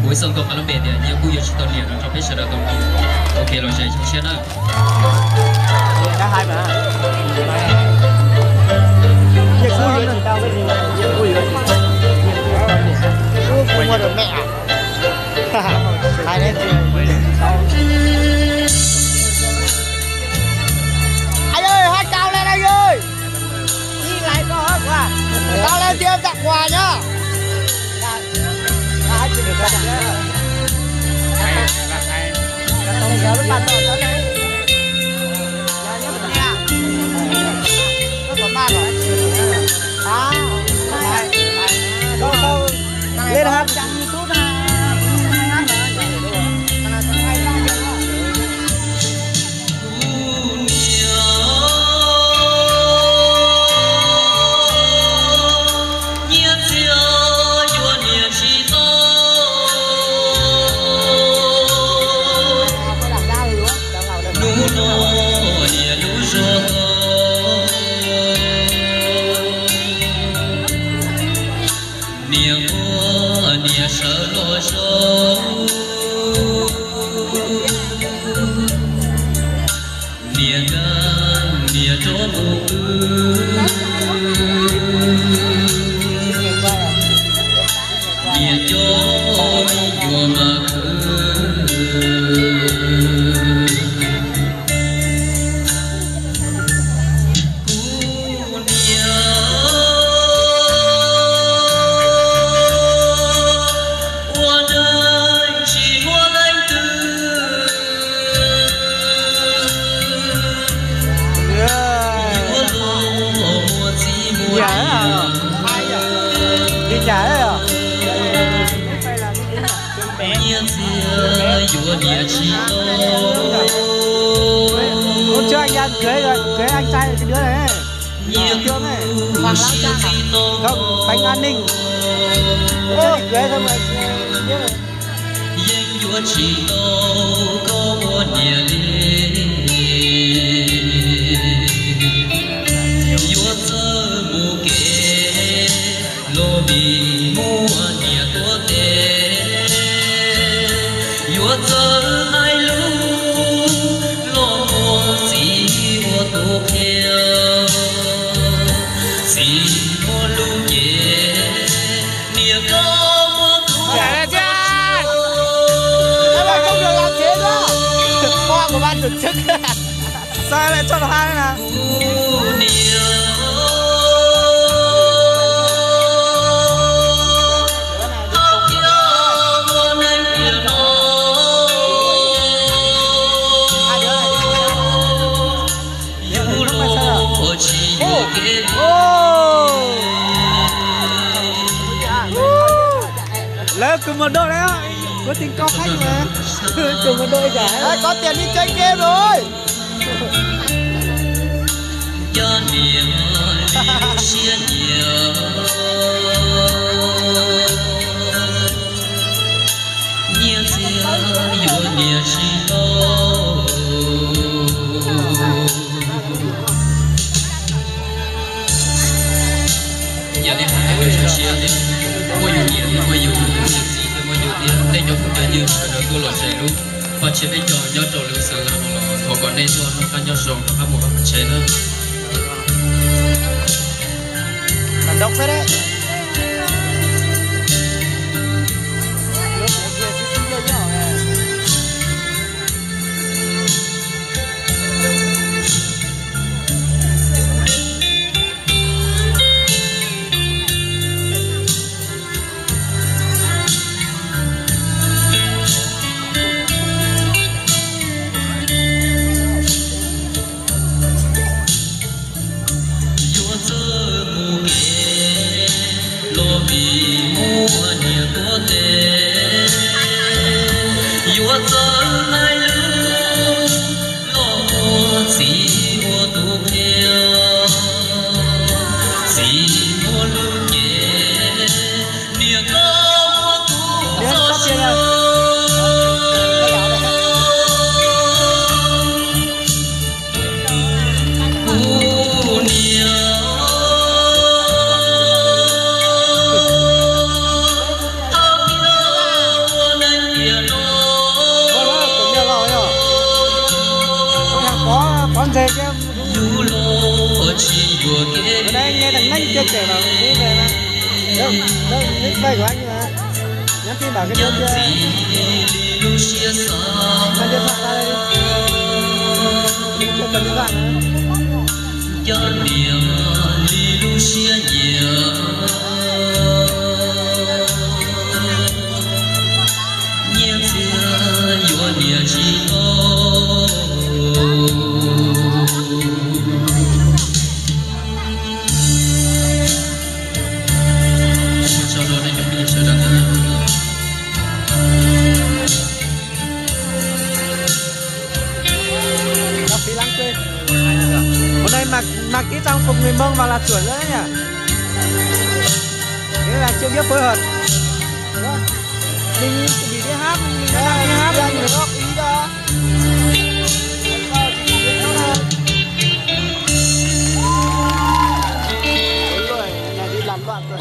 buổi sân cầu Colombia thì nhiều khu vực chỉ tàu liền trong phía sau đó tàu ok rồi chạy trong xe đó đã hai mà nhiệt vui rồi tao với nhiệt vui rồi cũng mua được mẹ hai đấy anh ơi hát cao lên anh ơi đi lại có hết quá cao lên tiếp tặng quà nhá hai chuyện được ra hay tao giờ lúc ban đầu tao này nó có ma rồi đâu lên hát chẳng YouTube cho anh ăn cưới rồi, cưới anh trai cái đứa này Trương này, Hoàng Lão Trang à? Không, bánh an ninh cho cưới thôi mà biết rồi ban tổ chức sao lại cho nó hai nè lấy cùng một đội đấy á có tiền cao khách mà cùng một đội cả đấy, có tiền đi chơi game rồi cho niềm ly xiên nhiều nhiều xưa yêu nhiều chi đâu giờ đi hai người chia chia đi mua nhiều tiền mua nhiều đây cho chúng ta như được cô lột xe luôn và chỉ biết cho nhớ trộn lưu sử là họ còn nên cho nó can nhớ sòng nó một cái chế nữa cảm động phết đấy nhảy vào nghĩ về mà. Đâu, đâu, nick bay của anh mà. Nhắn tin bảo cái đứa kia. Anh điện thoại ra đây đi. Mình chưa cần điện thoại nữa. cho niềm li lu xia nhiều nhé xưa yêu nia chi ô sau đó nên chúng tôi sẽ đặt Cà phê lãng quên. Hôm nay mặc cái trang phục người Mông vào là chuẩn rồi đấy nhỉ. Thế là chưa biết phối hợp. Mình chỉ đi hát, mình đang đi hát ra người góp ý ra. Đúng rồi, nhà đi làm loạn rồi.